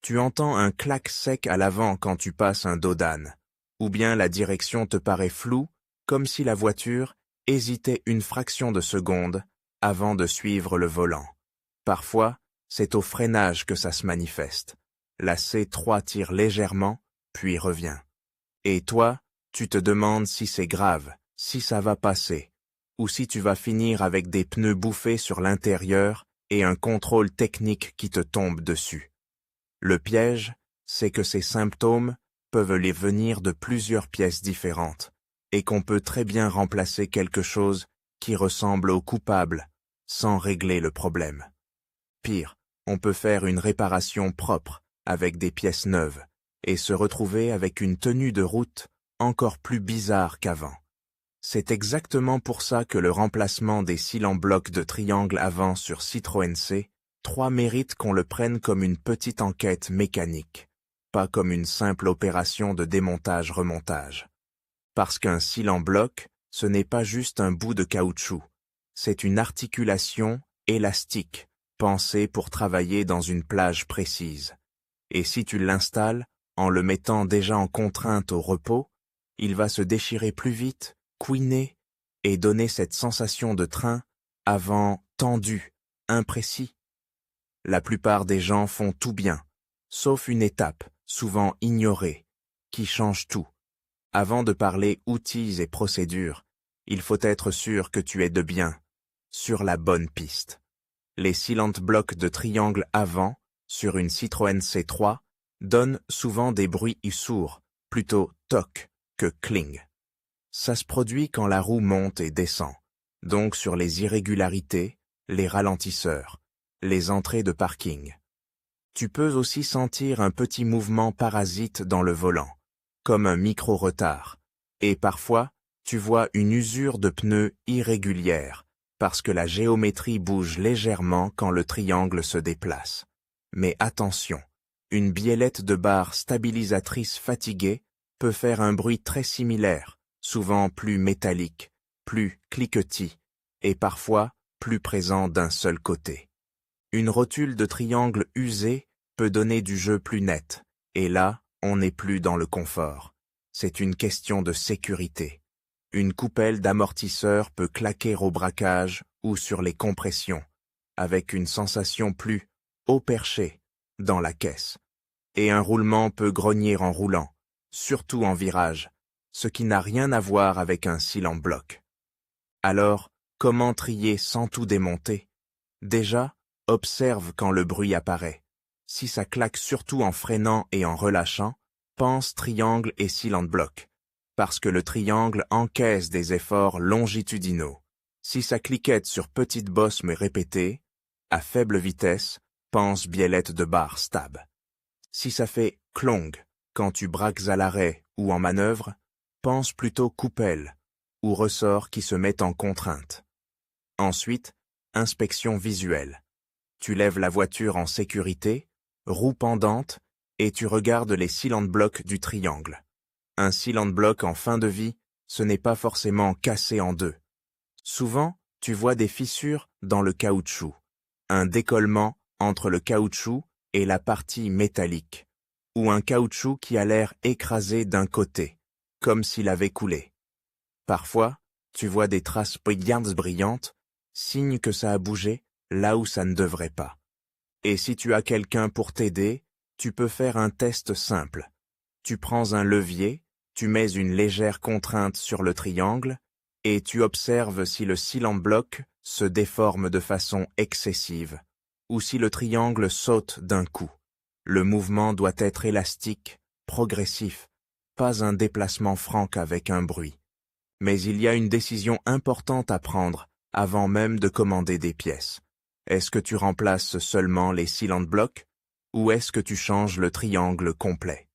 Tu entends un clac sec à l'avant quand tu passes un dos d'âne, ou bien la direction te paraît floue, comme si la voiture hésitait une fraction de seconde avant de suivre le volant. Parfois, c'est au freinage que ça se manifeste. La C3 tire légèrement, puis revient. Et toi, tu te demandes si c'est grave, si ça va passer, ou si tu vas finir avec des pneus bouffés sur l'intérieur et un contrôle technique qui te tombe dessus. Le piège, c'est que ces symptômes peuvent les venir de plusieurs pièces différentes, et qu'on peut très bien remplacer quelque chose qui ressemble au coupable, sans régler le problème. Pire, on peut faire une réparation propre, avec des pièces neuves, et se retrouver avec une tenue de route encore plus bizarre qu'avant. C'est exactement pour ça que le remplacement des cils en bloc de triangle avant sur Citroën C3 mérite qu'on le prenne comme une petite enquête mécanique, pas comme une simple opération de démontage-remontage. Parce qu'un cil en bloc, ce n'est pas juste un bout de caoutchouc, c'est une articulation élastique, pensée pour travailler dans une plage précise. Et si tu l'installes, en le mettant déjà en contrainte au repos, il va se déchirer plus vite, couiner, et donner cette sensation de train avant tendu, imprécis. La plupart des gens font tout bien, sauf une étape, souvent ignorée, qui change tout. Avant de parler outils et procédures, il faut être sûr que tu es de bien, sur la bonne piste. Les silent blocs de triangle avant, sur une Citroën C3, donnent souvent des bruits sourds, plutôt toc que cling. Ça se produit quand la roue monte et descend, donc sur les irrégularités, les ralentisseurs, les entrées de parking. Tu peux aussi sentir un petit mouvement parasite dans le volant, comme un micro-retard, et parfois, tu vois une usure de pneus irrégulière, parce que la géométrie bouge légèrement quand le triangle se déplace. Mais attention, une biellette de barre stabilisatrice fatiguée peut faire un bruit très similaire, souvent plus métallique, plus cliquetis, et parfois plus présent d'un seul côté. Une rotule de triangle usée peut donner du jeu plus net, et là, on n'est plus dans le confort. C'est une question de sécurité. Une coupelle d'amortisseur peut claquer au braquage ou sur les compressions, avec une sensation plus haut perché dans la caisse. Et un roulement peut grogner en roulant, surtout en virage, ce qui n'a rien à voir avec un cil en bloc. Alors, comment trier sans tout démonter? Déjà, observe quand le bruit apparaît. Si ça claque surtout en freinant et en relâchant, pense triangle et cil en bloc, parce que le triangle encaisse des efforts longitudinaux. Si ça cliquette sur petite bosse mais répétée, à faible vitesse, pense biellette de barre stab. Si ça fait clong quand tu braques à l'arrêt ou en manœuvre, pense plutôt coupelle ou ressort qui se met en contrainte. Ensuite, inspection visuelle. Tu lèves la voiture en sécurité, roue pendante, et tu regardes les silent blocs du triangle. Un silent bloc en fin de vie, ce n'est pas forcément cassé en deux. Souvent, tu vois des fissures dans le caoutchouc, un décollement entre le caoutchouc et la partie métallique, ou un caoutchouc qui a l'air écrasé d'un côté, comme s'il avait coulé. Parfois, tu vois des traces brillantes, signe que ça a bougé là où ça ne devrait pas. Et si tu as quelqu'un pour t'aider, tu peux faire un test simple. Tu prends un levier, tu mets une légère contrainte sur le triangle, et tu observes si le silent bloc se déforme de façon excessive, ou si le triangle saute d'un coup. Le mouvement doit être élastique, progressif, pas un déplacement franc avec un bruit. Mais il y a une décision importante à prendre avant même de commander des pièces. Est-ce que tu remplaces seulement les silent blocs, ou est-ce que tu changes le triangle complet?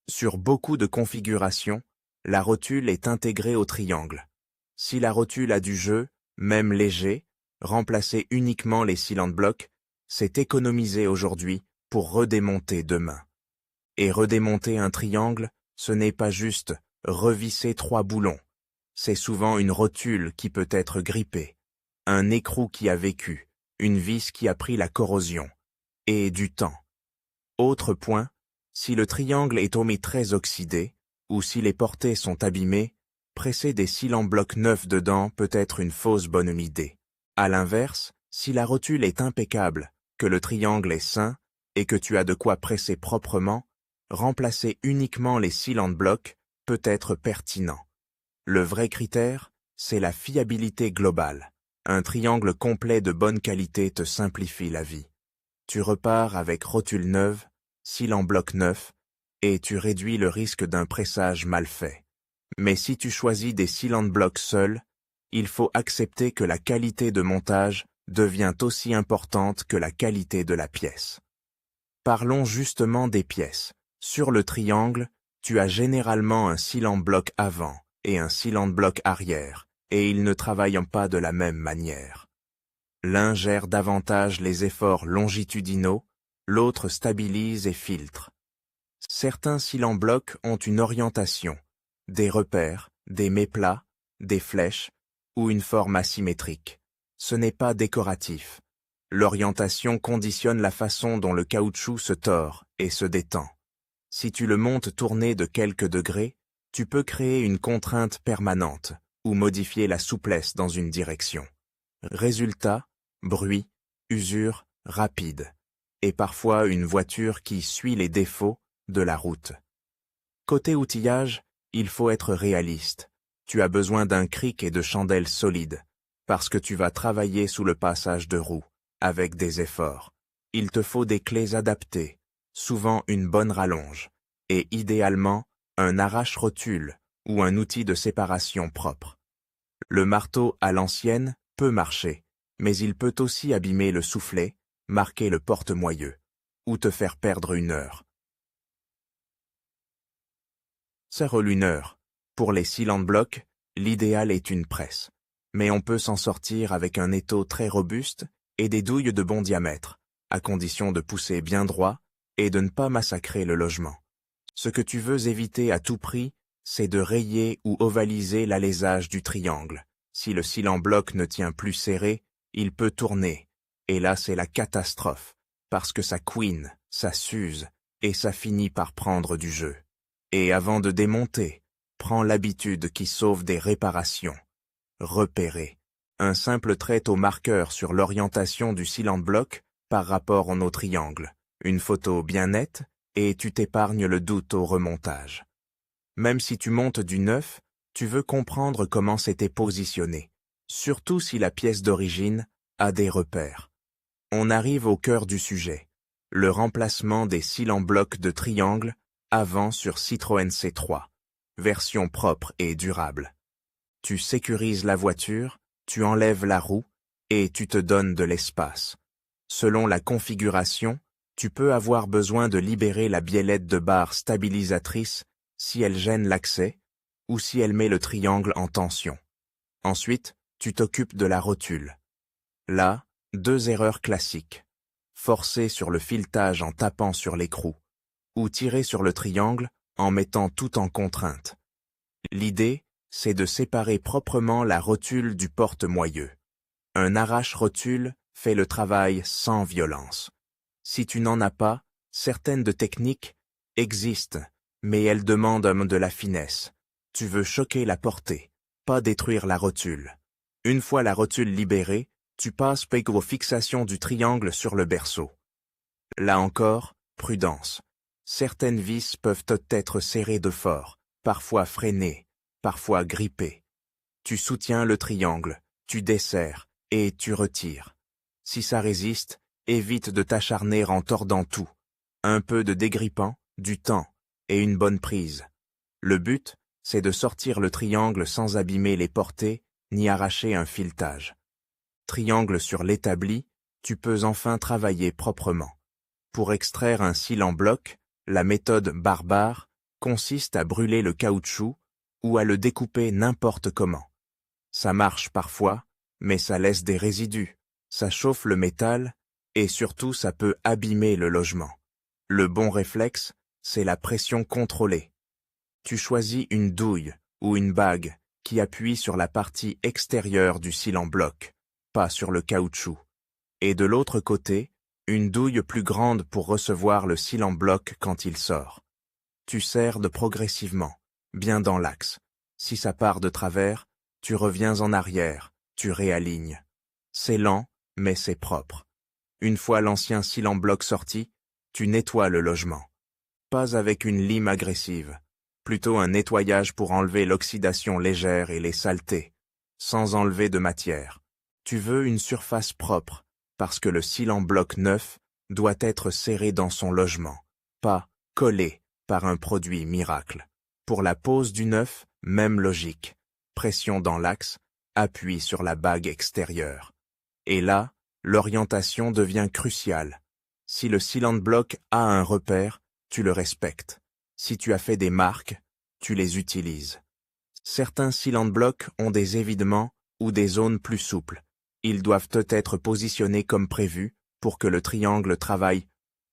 Sur beaucoup de configurations, la rotule est intégrée au triangle. Si la rotule a du jeu, même léger, remplacer uniquement les silent blocs, c'est économiser aujourd'hui pour redémonter demain. Et redémonter un triangle, ce n'est pas juste revisser 3 boulons. C'est souvent une rotule qui peut être grippée, un écrou qui a vécu, une vis qui a pris la corrosion, et du temps. Autre point, si le triangle est très oxydé, ou si les portées sont abîmées, presser des cils en bloc neufs dedans peut être une fausse bonne idée. À l'inverse, si la rotule est impeccable, que le triangle est sain, et que tu as de quoi presser proprement, remplacer uniquement les cils en bloc peut être pertinent. Le vrai critère, c'est la fiabilité globale. Un triangle complet de bonne qualité te simplifie la vie. Tu repars avec rotule neuve, cils en bloc neuf, et tu réduis le risque d'un pressage mal fait. Mais si tu choisis des cils en bloc seuls, il faut accepter que la qualité de montage devient aussi importante que la qualité de la pièce. Parlons justement des pièces. Sur le triangle, tu as généralement un cil en bloc avant et un cil en bloc arrière, et ils ne travaillent pas de la même manière. L'un gère davantage les efforts longitudinaux, l'autre stabilise et filtre. Certains cils en bloc ont une orientation, des repères, des méplats, des flèches ou une forme asymétrique. Ce n'est pas décoratif. L'orientation conditionne la façon dont le caoutchouc se tord et se détend. Si tu le montes tourné de quelques degrés, tu peux créer une contrainte permanente ou modifier la souplesse dans une direction. Résultat, bruit, usure, rapide, et parfois une voiture qui suit les défauts de la route. Côté outillage, il faut être réaliste. Tu as besoin d'un cric et de chandelles solides, parce que tu vas travailler sous le passage de roues, avec des efforts. Il te faut des clés adaptées, souvent une bonne rallonge, et idéalement un arrache-rotule ou un outil de séparation propre. Le marteau à l'ancienne peut marcher, mais il peut aussi abîmer le soufflet, marquer le porte-moyeu, ou te faire perdre une heure. Ça roule une heure. Pour les cils en bloc, l'idéal est une presse, mais on peut s'en sortir avec un étau très robuste et des douilles de bon diamètre, à condition de pousser bien droit et de ne pas massacrer le logement. Ce que tu veux éviter à tout prix, c'est de rayer ou ovaliser l'alésage du triangle. Si le cil en bloc ne tient plus serré, il peut tourner, et là c'est la catastrophe, parce que ça couine, ça s'use, et ça finit par prendre du jeu. Et avant de démonter, prends l'habitude qui sauve des réparations. Repérer. Un simple trait au marqueur sur l'orientation du cil en bloc par rapport au triangle. Une photo bien nette, et tu t'épargnes le doute au remontage. Même si tu montes du neuf, tu veux comprendre comment c'était positionné, surtout si la pièce d'origine a des repères. On arrive au cœur du sujet, le remplacement des cils en bloc de triangle avant sur Citroën C3, version propre et durable. Tu sécurises la voiture, tu enlèves la roue et tu te donnes de l'espace. Selon la configuration, tu peux avoir besoin de libérer la biellette de barre stabilisatrice si elle gêne l'accès ou si elle met le triangle en tension. Ensuite, tu t'occupes de la rotule. Là, 2 erreurs classiques. Forcer sur le filetage en tapant sur l'écrou, ou tirer sur le triangle en mettant tout en contrainte. L'idée, c'est de séparer proprement la rotule du porte-moyeu. Un arrache-rotule fait le travail sans violence. Si tu n'en as pas, certaines de techniques existent, mais elles demandent de la finesse. Tu veux choquer la portée, pas détruire la rotule. Une fois la rotule libérée, tu passes aux fixations du triangle sur le berceau. Là encore, prudence. Certaines vis peuvent être serrées de fort, parfois freinées, parfois grippées. Tu soutiens le triangle, tu desserres et tu retires. Si ça résiste, évite de t'acharner en tordant tout. Un peu de dégrippant, du temps et une bonne prise. Le but, c'est de sortir le triangle sans abîmer les portées ni arracher un filetage. Triangle sur l'établi, tu peux enfin travailler proprement. Pour extraire un cil en bloc, la méthode barbare consiste à brûler le caoutchouc ou à le découper n'importe comment. Ça marche parfois, mais ça laisse des résidus, ça chauffe le métal et surtout ça peut abîmer le logement. Le bon réflexe, c'est la pression contrôlée. Tu choisis une douille ou une bague qui appuie sur la partie extérieure du cil en bloc, pas sur le caoutchouc. Et de l'autre côté, Une douille plus grande pour recevoir le cil en bloc quand il sort. Tu serres progressivement, bien dans l'axe. Si ça part de travers, tu reviens en arrière, tu réalignes. C'est lent, mais c'est propre. Une fois l'ancien cil en bloc sorti, tu nettoies le logement. Pas avec une lime agressive, plutôt un nettoyage pour enlever l'oxydation légère et les saletés, sans enlever de matière. Tu veux une surface propre, parce que le cil en bloc neuf doit être serré dans son logement, pas collé par un produit miracle. Pour la pose du neuf, même logique. Pression dans l'axe, appui sur la bague extérieure. Et là, l'orientation devient cruciale. Si le cil en bloc a un repère, tu le respectes. Si tu as fait des marques, tu les utilises. Certains cils en bloc ont des évidements ou des zones plus souples. Ils doivent être positionnés comme prévu pour que le triangle travaille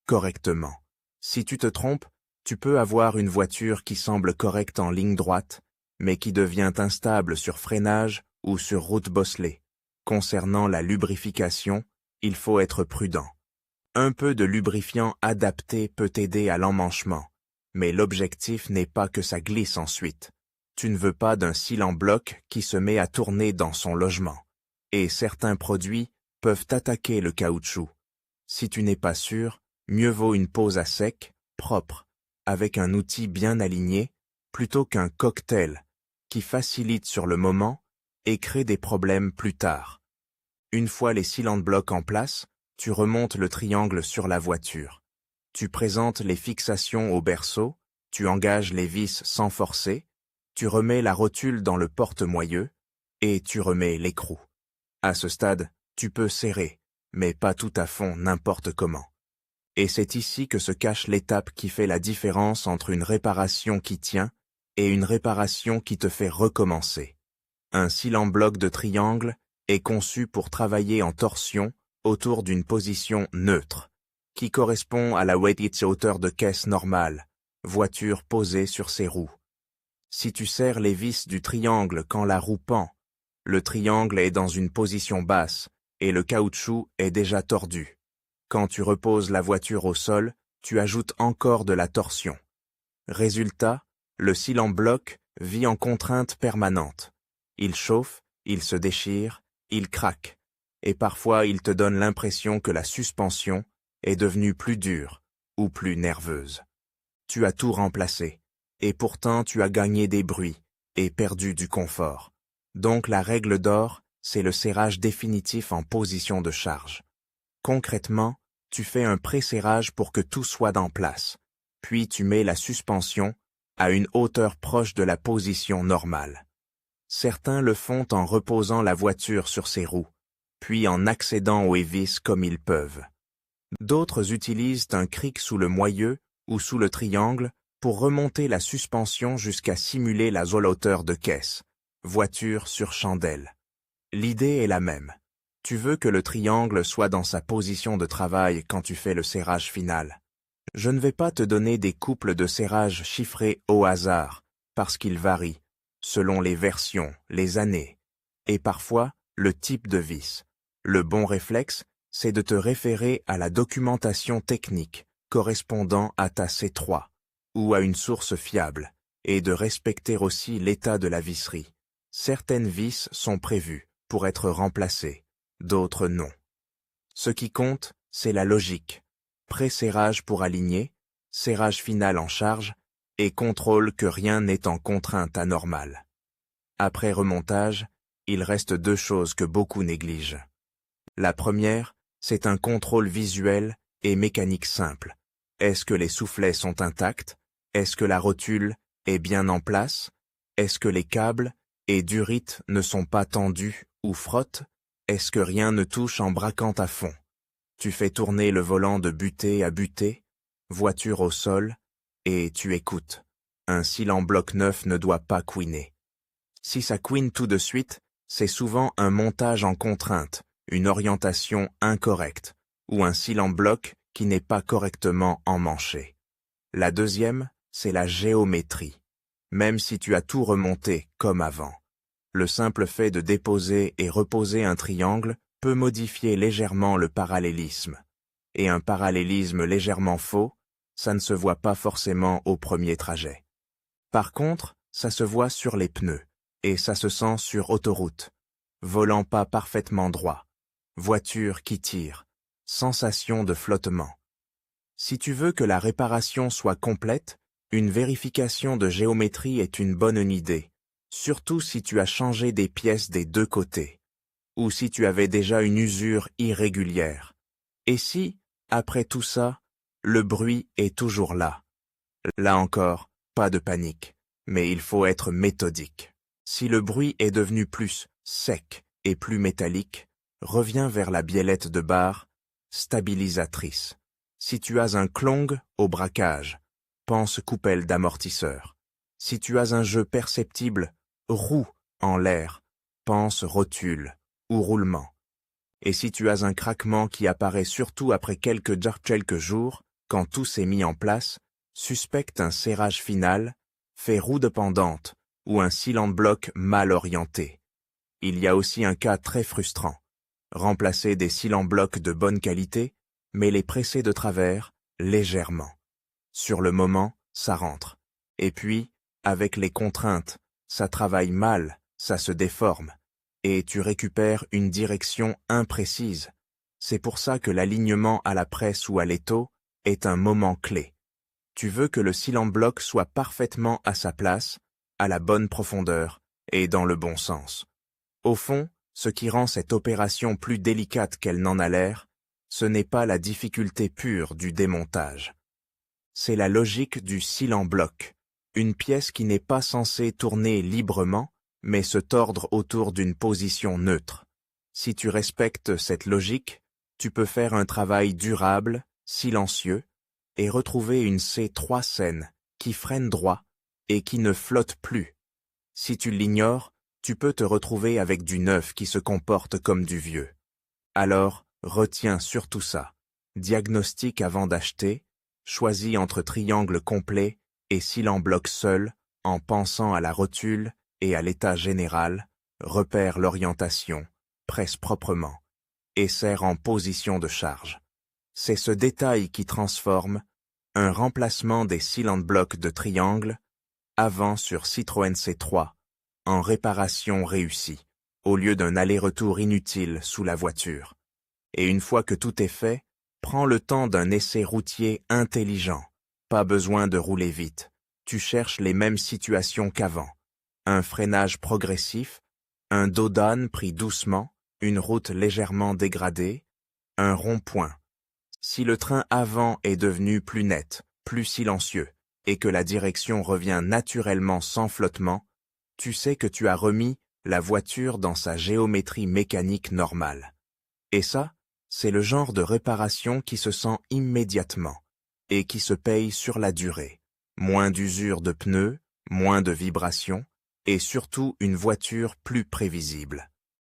correctement. Si tu te trompes, tu peux avoir une voiture qui semble correcte en ligne droite, mais qui devient instable sur freinage ou sur route bosselée. Concernant la lubrification, il faut être prudent. Un peu de lubrifiant adapté peut aider à l'emmanchement, mais l'objectif n'est pas que ça glisse ensuite. Tu ne veux pas d'un cil en bloc qui se met à tourner dans son logement. Et certains produits peuvent attaquer le caoutchouc. Si tu n'es pas sûr, mieux vaut une pose à sec, propre, avec un outil bien aligné, plutôt qu'un cocktail qui facilite sur le moment et crée des problèmes plus tard. Une fois les cils en bloc en place, tu remontes le triangle sur la voiture. Tu présentes les fixations au berceau, tu engages les vis sans forcer, tu remets la rotule dans le porte-moyeu et tu remets l'écrou. À ce stade, tu peux serrer, mais pas tout à fond n'importe comment. Et c'est ici que se cache l'étape qui fait la différence entre une réparation qui tient et une réparation qui te fait recommencer. Un cil en bloc de triangle est conçu pour travailler en torsion autour d'une position neutre, qui correspond à la hauteur de caisse normale, voiture posée sur ses roues. Si tu serres les vis du triangle quand la roue pend, le triangle est dans une position basse et le caoutchouc est déjà tordu. Quand tu reposes la voiture au sol, tu ajoutes encore de la torsion. Résultat, le cil en bloc vit en contrainte permanente. Il chauffe, il se déchire, il craque. Et parfois il te donne l'impression que la suspension est devenue plus dure ou plus nerveuse. Tu as tout remplacé, et pourtant tu as gagné des bruits et perdu du confort. Donc la règle d'or, c'est le serrage définitif en position de charge. Concrètement, tu fais un pré-serrage pour que tout soit en place, puis tu mets la suspension à une hauteur proche de la position normale. Certains le font en reposant la voiture sur ses roues, puis en accédant aux hélices comme ils peuvent. D'autres utilisent un cric sous le moyeu ou sous le triangle pour remonter la suspension jusqu'à simuler la hauteur de caisse, voiture sur chandelle. L'idée est la même. Tu veux que le triangle soit dans sa position de travail quand tu fais le serrage final. Je ne vais pas te donner des couples de serrage chiffrés au hasard, parce qu'ils varient, selon les versions, les années, et parfois le type de vis. Le bon réflexe, c'est de te référer à la documentation technique correspondant à ta C3 ou à une source fiable, et de respecter aussi l'état de la visserie. Certaines vis sont prévues pour être remplacées, d'autres non. Ce qui compte, c'est la logique. Pré-serrage pour aligner, serrage final en charge, et contrôle que rien n'est en contrainte anormale. Après remontage, il reste deux choses que beaucoup négligent. La première, c'est un contrôle visuel et mécanique simple. Est-ce que les soufflets sont intacts? Est-ce que la rotule est bien en place? Est-ce que les câbles et durites ne sont pas tendus ou frottent? Est-ce que rien ne touche en braquant à fond? Tu fais tourner le volant de butée à butée, voiture au sol, et tu écoutes. Un cil en bloc neuf ne doit pas couiner. Si ça couine tout de suite, c'est souvent un montage en contrainte, une orientation incorrecte, ou un cil en bloc qui n'est pas correctement emmanché. La deuxième, c'est la géométrie. Même si tu as tout remonté comme avant, le simple fait de déposer et reposer un triangle peut modifier légèrement le parallélisme. et un parallélisme légèrement faux, ça ne se voit pas forcément au premier trajet. Par contre, ça se voit sur les pneus, et ça se sent sur autoroute. Volant pas parfaitement droit. Voiture qui tire. Sensation de flottement. Si tu veux que la réparation soit complète, une vérification de géométrie est une bonne idée, surtout si tu as changé des pièces des deux côtés, ou si tu avais déjà une usure irrégulière. Et si, après tout ça, le bruit est toujours là. Là encore, pas de panique, mais il faut être méthodique. Si le bruit est devenu plus sec et plus métallique, reviens vers la biellette de barre, stabilisatrice. Si tu as un clong au braquage, pense coupelle d'amortisseur. Si tu as un jeu perceptible, roue en l'air, pense rotule ou roulement. Et si tu as un craquement qui apparaît surtout après quelques jours, quand tout s'est mis en place, suspecte un serrage final, fait roue de pendante ou un cylinder-bloc mal orienté. Il y a aussi un cas très frustrant. Remplacer des cylinder-blocs de bonne qualité, mais les presser de travers, légèrement. Sur le moment, ça rentre. Et puis, avec les contraintes, ça travaille mal, ça se déforme. Et tu récupères une direction imprécise. C'est pour ça que l'alignement à la presse ou à l'étau est un moment clé. Tu veux que le cylinder-bloc soit parfaitement à sa place, à la bonne profondeur et dans le bon sens. Au fond, ce qui rend cette opération plus délicate qu'elle n'en a l'air, ce n'est pas la difficulté pure du démontage. C'est la logique du cylinder-bloc, une pièce qui n'est pas censée tourner librement, mais se tordre autour d'une position neutre. Si tu respectes cette logique, tu peux faire un travail durable, silencieux, et retrouver une C3 saine, qui freine droit, et qui ne flotte plus. Si tu l'ignores, tu peux te retrouver avec du neuf qui se comporte comme du vieux. Alors, retiens surtout ça. Diagnostic avant d'acheter, choisis entre triangle complet et cylinder-bloc seul, en pensant à la rotule et à l'état général, repère l'orientation, presse proprement, et serre en position de charge. C'est ce détail qui transforme un remplacement des cylinder-blocs de triangle avant sur Citroën C3 en réparation réussie, au lieu d'un aller-retour inutile sous la voiture. Et une fois que tout est fait, prends le temps d'un essai routier intelligent. Pas besoin de rouler vite. Tu cherches les mêmes situations qu'avant. Un freinage progressif, un dos d'âne pris doucement, une route légèrement dégradée, un rond-point. Si le train avant est devenu plus net, plus silencieux, et que la direction revient naturellement sans flottement, tu sais que tu as remis la voiture dans sa géométrie mécanique normale. Et ça, c'est le genre de réparation qui se sent immédiatement et qui se paye sur la durée. Moins d'usure de pneus, moins de vibrations et surtout une voiture plus prévisible.